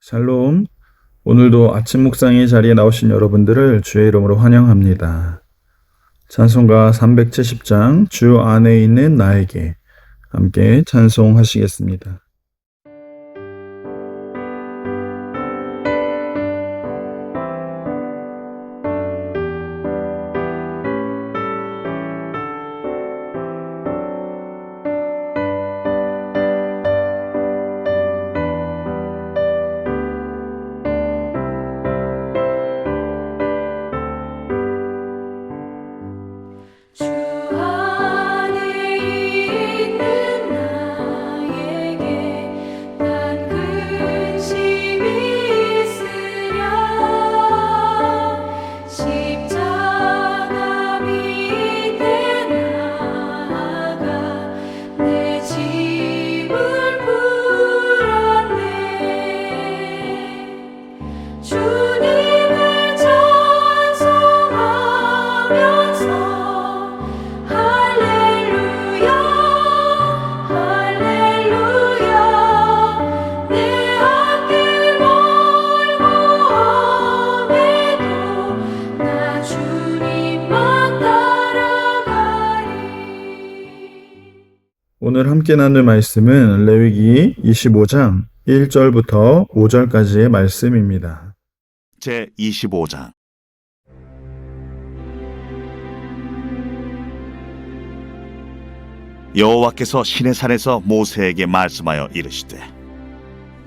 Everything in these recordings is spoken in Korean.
샬롬. 오늘도 아침 묵상의 자리에 나오신 여러분들을 주의 이름으로 환영합니다. 찬송가 370장 주 안에 있는 나에게 함께 찬송하시겠습니다. 오늘 함께 나눌 말씀은 레위기 25장 1절부터 5절까지의 말씀입니다. 제25장 여호와께서 시내산에서 모세에게 말씀하여 이르시되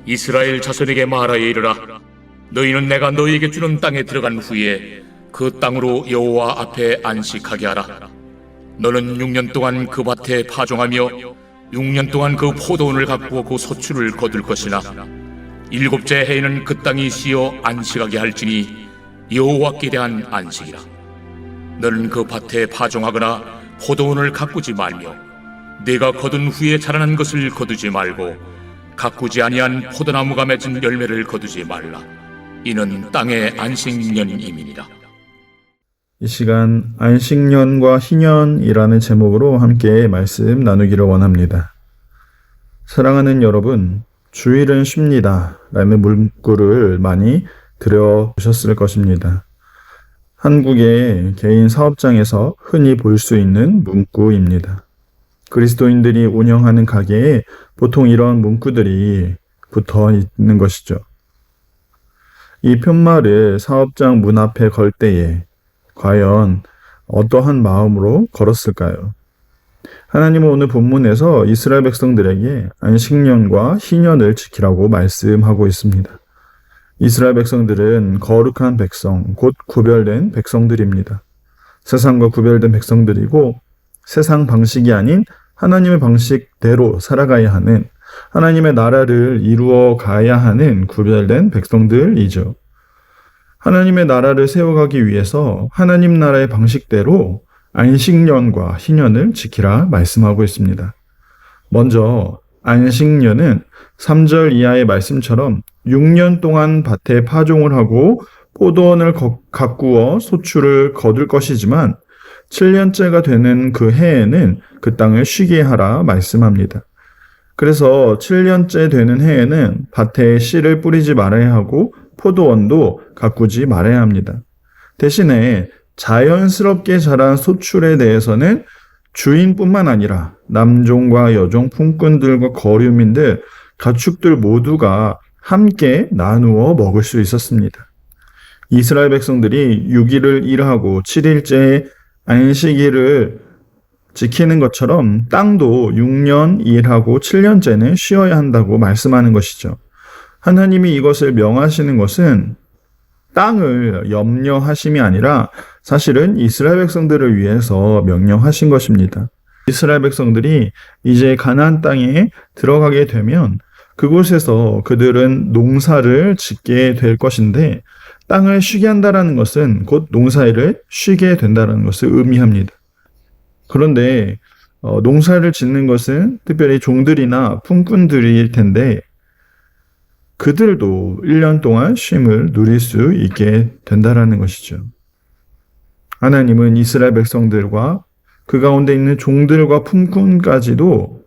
이스라엘 자손에게 말하여 이르라. 너희는 내가 너희에게 주는 땅에 들어간 후에 그 땅으로 여호와 앞에 안식하게 하라. 너는 6년 동안 그 밭에 파종하며 6년 동안 그 포도원을 가꾸어 그 소출을 거둘 것이나 7째 해에는 그 땅이 쉬어 안식하게 할지니 여호와께 대한 안식이라. 너는 그 밭에 파종하거나 포도원을 가꾸지 말며 네가 거둔 후에 자라난 것을 거두지 말고 가꾸지 아니한 포도나무가 맺은 열매를 거두지 말라. 이는 땅의 안식년임이니라. 이 시간 안식년과 희년이라는 제목으로 함께 말씀 나누기를 원합니다. 사랑하는 여러분, 주일은 쉽니다 라는 문구를 많이 들어보셨을 것입니다. 한국의 개인 사업장에서 흔히 볼 수 있는 문구입니다. 그리스도인들이 운영하는 가게에 보통 이런 문구들이 붙어 있는 것이죠. 이 편말을 사업장 문 앞에 걸 때에 과연 어떠한 마음으로 걸었을까요? 하나님은 오늘 본문에서 이스라엘 백성들에게 안식년과 희년을 지키라고 말씀하고 있습니다. 이스라엘 백성들은 거룩한 백성, 곧 구별된 백성들입니다. 세상과 구별된 백성들이고 세상 방식이 아닌 하나님의 방식대로 살아가야 하는, 하나님의 나라를 이루어 가야 하는 구별된 백성들이죠. 하나님의 나라를 세워가기 위해서 하나님 나라의 방식대로 안식년과 희년을 지키라 말씀하고 있습니다. 먼저 안식년은 3절 이하의 말씀처럼 6년 동안 밭에 파종을 하고 포도원을 가꾸어 소출을 거둘 것이지만 7년째가 되는 그 해에는 그 땅을 쉬게 하라 말씀합니다. 그래서 7년째 되는 해에는 밭에 씨를 뿌리지 말아야 하고 포도원도 가꾸지 말아야 합니다. 대신에 자연스럽게 자란 소출에 대해서는 주인뿐만 아니라 남종과 여종, 품꾼들과 거류민들, 가축들 모두가 함께 나누어 먹을 수 있었습니다. 이스라엘 백성들이 6일을 일하고 7일째 안식일을 지키는 것처럼 땅도 6년 일하고 7년째는 쉬어야 한다고 말씀하는 것이죠. 하나님이 이것을 명하시는 것은 땅을 염려하심이 아니라 사실은 이스라엘 백성들을 위해서 명령하신 것입니다. 이스라엘 백성들이 이제 가나안 땅에 들어가게 되면 그곳에서 그들은 농사를 짓게 될 것인데 땅을 쉬게 한다는 것은 곧 농사일을 쉬게 된다는 것을 의미합니다. 그런데 농사를 짓는 것은 특별히 종들이나 품꾼들일 텐데 그들도 1년 동안 쉼을 누릴 수 있게 된다라는 것이죠. 하나님은 이스라엘 백성들과 그 가운데 있는 종들과 품꾼까지도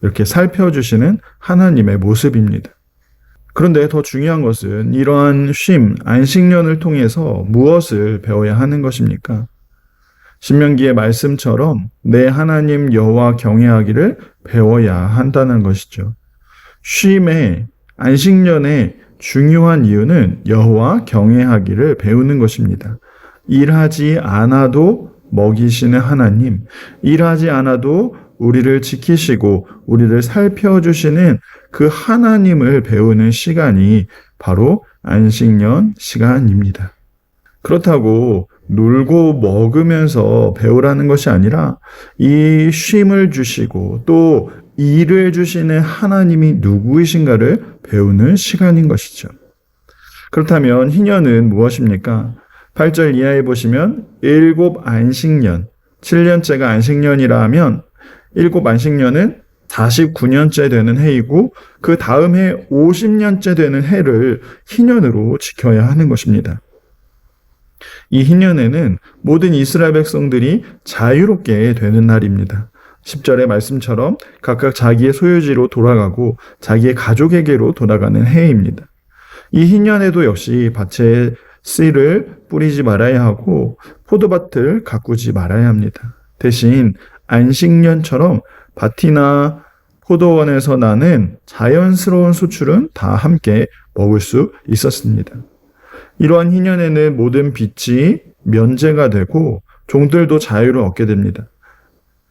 이렇게 살펴주시는 하나님의 모습입니다. 그런데 더 중요한 것은 이러한 쉼, 안식년을 통해서 무엇을 배워야 하는 것입니까? 신명기의 말씀처럼 내 하나님 여호와 경외하기를 배워야 한다는 것이죠. 쉼의 안식년의 중요한 이유는 여호와 경외하기를 배우는 것입니다. 일하지 않아도 먹이시는 하나님, 일하지 않아도 우리를 지키시고 우리를 살펴주시는 그 하나님을 배우는 시간이 바로 안식년 시간입니다. 그렇다고 놀고 먹으면서 배우라는 것이 아니라 이 쉼을 주시고 또 일을 주시는 하나님이 누구이신가를 배우는 시간인 것이죠. 그렇다면 희년은 무엇입니까? 8절 이하에 보시면 7 안식년, 7년째가 안식년이라 하면 7 안식년은 49년째 되는 해이고 그 다음 해 50년째 되는 해를 희년으로 지켜야 하는 것입니다. 이 희년에는 모든 이스라엘 백성들이 자유롭게 되는 날입니다. 10절의 말씀처럼 각각 자기의 소유지로 돌아가고 자기의 가족에게로 돌아가는 해입니다. 이 희년에도 역시 밭에 씨를 뿌리지 말아야 하고 포도밭을 가꾸지 말아야 합니다. 대신 안식년처럼 밭이나 포도원에서 나는 자연스러운 수출은 다 함께 먹을 수 있었습니다. 이러한 희년에는 모든 빚이 면제가 되고 종들도 자유를 얻게 됩니다.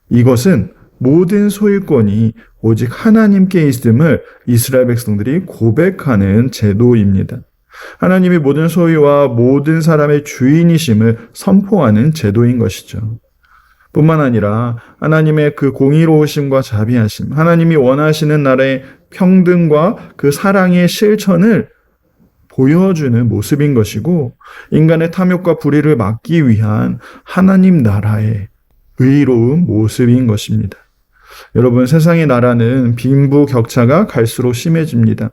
이것은 모든 소유권이 오직 하나님께 있음을 이스라엘 백성들이 고백하는 제도입니다. 하나님이 모든 소유와 모든 사람의 주인이심을 선포하는 제도인 것이죠. 뿐만 아니라 하나님의 그 공의로우심과 자비하심, 하나님이 원하시는 나라의 평등과 그 사랑의 실천을 보여주는 모습인 것이고 인간의 탐욕과 불의를 막기 위한 하나님 나라의 의로운 모습인 것입니다. 여러분, 세상의 나라는 빈부격차가 갈수록 심해집니다.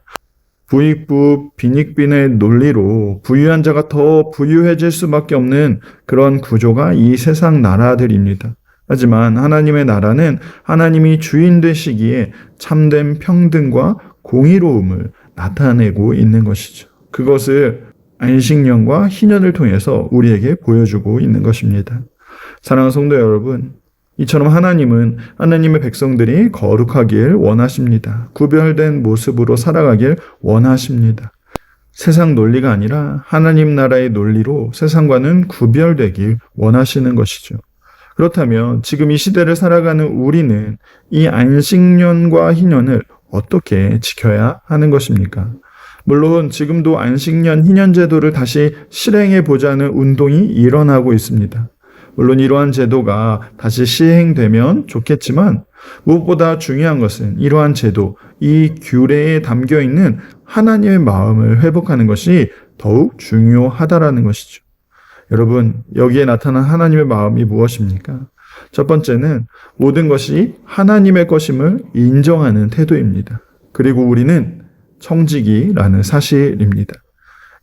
부익부 빈익빈의 논리로 부유한 자가 더 부유해질 수밖에 없는 그런 구조가 이 세상 나라들입니다. 하지만 하나님의 나라는 하나님이 주인 되시기에 참된 평등과 공의로움을 나타내고 있는 것이죠. 그것을 안식년과 희년을 통해서 우리에게 보여주고 있는 것입니다. 사랑하는 성도 여러분, 이처럼 하나님은 하나님의 백성들이 거룩하길 원하십니다. 구별된 모습으로 살아가길 원하십니다. 세상 논리가 아니라 하나님 나라의 논리로 세상과는 구별되길 원하시는 것이죠. 그렇다면 지금 이 시대를 살아가는 우리는 이 안식년과 희년을 어떻게 지켜야 하는 것입니까? 물론 지금도 안식년, 희년 제도를 다시 실행해 보자는 운동이 일어나고 있습니다. 물론 이러한 제도가 다시 시행되면 좋겠지만 무엇보다 중요한 것은 이러한 제도, 이 규례에 담겨있는 하나님의 마음을 회복하는 것이 더욱 중요하다라는 것이죠. 여러분, 여기에 나타난 하나님의 마음이 무엇입니까? 첫 번째는 모든 것이 하나님의 것임을 인정하는 태도입니다. 그리고 우리는 청지기라는 사실입니다.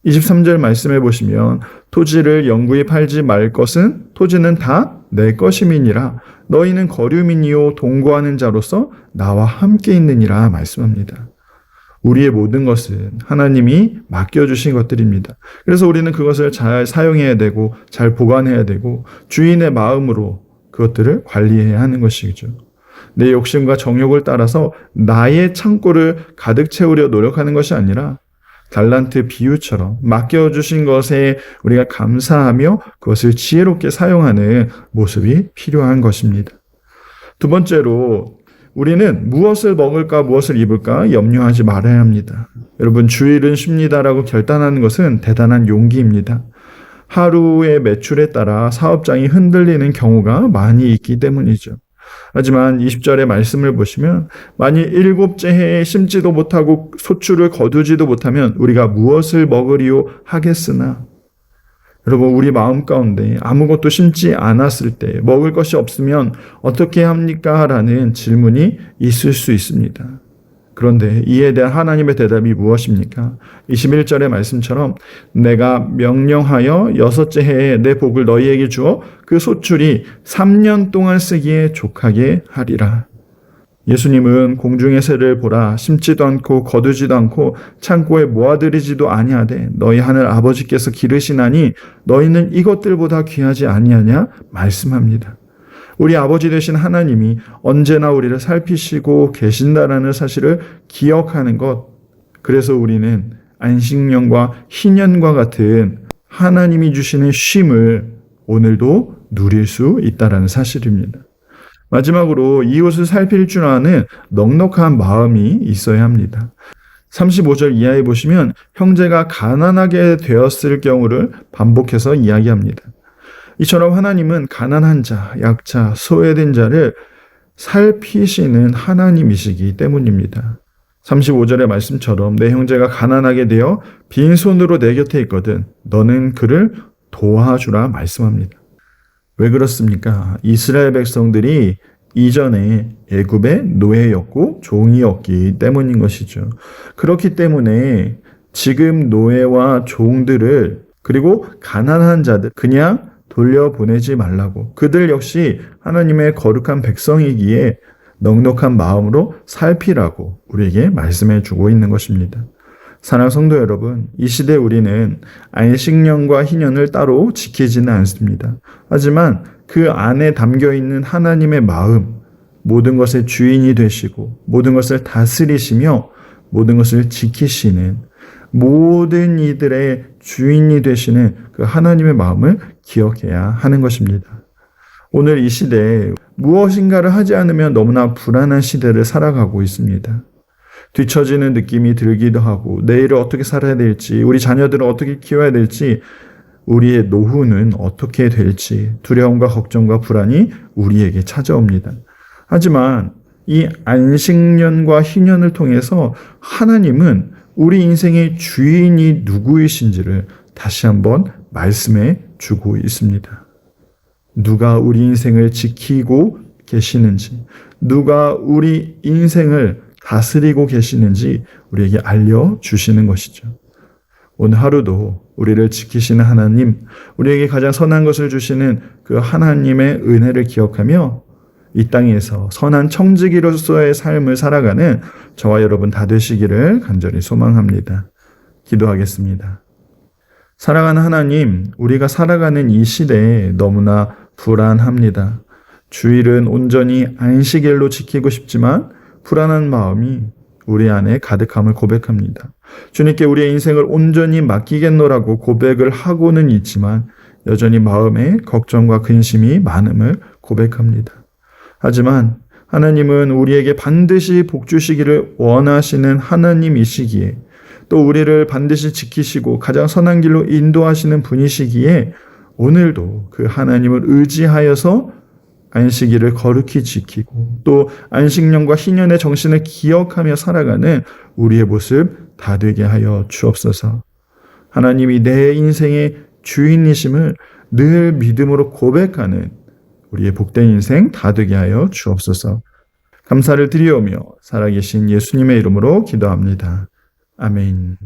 23절 말씀해 보시면 토지를 영구히 팔지 말 것은 토지는 다 내 것임이니라 너희는 거류민이요 동거하는 자로서 나와 함께 있느니라 말씀합니다. 우리의 모든 것은 하나님이 맡겨주신 것들입니다. 그래서 우리는 그것을 잘 사용해야 되고 잘 보관해야 되고 주인의 마음으로 그것들을 관리해야 하는 것이죠. 내 욕심과 정욕을 따라서 나의 창고를 가득 채우려 노력하는 것이 아니라 달란트 비유처럼 맡겨주신 것에 우리가 감사하며 그것을 지혜롭게 사용하는 모습이 필요한 것입니다. 두 번째로 우리는 무엇을 먹을까 무엇을 입을까 염려하지 말아야 합니다. 여러분, 주일은 쉽니다라고 결단하는 것은 대단한 용기입니다. 하루의 매출에 따라 사업장이 흔들리는 경우가 많이 있기 때문이죠. 하지만 20절의 말씀을 보시면 만일 7째 해에 심지도 못하고 소출을 거두지도 못하면 우리가 무엇을 먹으리요 하겠으나 여러분, 우리 마음 가운데 아무것도 심지 않았을 때 먹을 것이 없으면 어떻게 합니까? 라는 질문이 있을 수 있습니다. 그런데 이에 대한 하나님의 대답이 무엇입니까? 21절의 말씀처럼 내가 명령하여 6째 해에 내 복을 너희에게 주어 그 소출이 3년 동안 쓰기에 족하게 하리라. 예수님은 공중의 새를 보라, 심지도 않고 거두지도 않고 창고에 모아들이지도 아니하되 너희 하늘 아버지께서 기르시나니 너희는 이것들보다 귀하지 아니하냐 말씀합니다. 우리 아버지 되신 하나님이 언제나 우리를 살피시고 계신다라는 사실을 기억하는 것, 그래서 우리는 안식년과 희년과 같은 하나님이 주시는 쉼을 오늘도 누릴 수 있다라는 사실입니다. 마지막으로 이웃을 살필 줄 아는 넉넉한 마음이 있어야 합니다. 35절 이하에 보시면 형제가 가난하게 되었을 경우를 반복해서 이야기합니다. 이처럼 하나님은 가난한 자, 약자, 소외된 자를 살피시는 하나님이시기 때문입니다. 35절의 말씀처럼 내 형제가 가난하게 되어 빈손으로 내 곁에 있거든 너는 그를 도와주라 말씀합니다. 왜 그렇습니까? 이스라엘 백성들이 이전에 애굽의 노예였고 종이었기 때문인 것이죠. 그렇기 때문에 지금 노예와 종들을 그리고 가난한 자들 그냥 돌려보내지 말라고, 그들 역시 하나님의 거룩한 백성이기에 넉넉한 마음으로 살피라고 우리에게 말씀해 주고 있는 것입니다. 사랑하는 성도 여러분, 이 시대 우리는 안식년과 희년을 따로 지키지는 않습니다. 하지만 그 안에 담겨 있는 하나님의 마음, 모든 것의 주인이 되시고 모든 것을 다스리시며 모든 것을 지키시는 모든 이들의 주인이 되시는 그 하나님의 마음을 기억해야 하는 것입니다. 오늘 이 시대에 무엇인가를 하지 않으면 너무나 불안한 시대를 살아가고 있습니다. 뒤처지는 느낌이 들기도 하고 내일을 어떻게 살아야 될지, 우리 자녀들을 어떻게 키워야 될지, 우리의 노후는 어떻게 될지 두려움과 걱정과 불안이 우리에게 찾아옵니다. 하지만 이 안식년과 희년을 통해서 하나님은 우리 인생의 주인이 누구이신지를 다시 한번 말씀해 주고 있습니다. 누가 우리 인생을 지키고 계시는지, 누가 우리 인생을 다스리고 계시는지 우리에게 알려주시는 것이죠. 오늘 하루도 우리를 지키시는 하나님, 우리에게 가장 선한 것을 주시는 그 하나님의 은혜를 기억하며 이 땅에서 선한 청지기로서의 삶을 살아가는 저와 여러분 다 되시기를 간절히 소망합니다. 기도하겠습니다. 사랑하는 하나님, 우리가 살아가는 이 시대에 너무나 불안합니다. 주일은 온전히 안식일로 지키고 싶지만 불안한 마음이 우리 안에 가득함을 고백합니다. 주님께 우리의 인생을 온전히 맡기겠노라고 고백을 하고는 있지만 여전히 마음에 걱정과 근심이 많음을 고백합니다. 하지만 하나님은 우리에게 반드시 복 주시기를 원하시는 하나님이시기에, 또 우리를 반드시 지키시고 가장 선한 길로 인도하시는 분이시기에 오늘도 그 하나님을 의지하여서 안식일을 거룩히 지키고 또 안식년과 희년의 정신을 기억하며 살아가는 우리의 모습 다 되게 하여 주옵소서. 하나님이 내 인생의 주인이심을 늘 믿음으로 고백하는 우리의 복된 인생 다 되게 하여 주옵소서. 감사를 드리오며 살아계신 예수님의 이름으로 기도합니다. 아멘.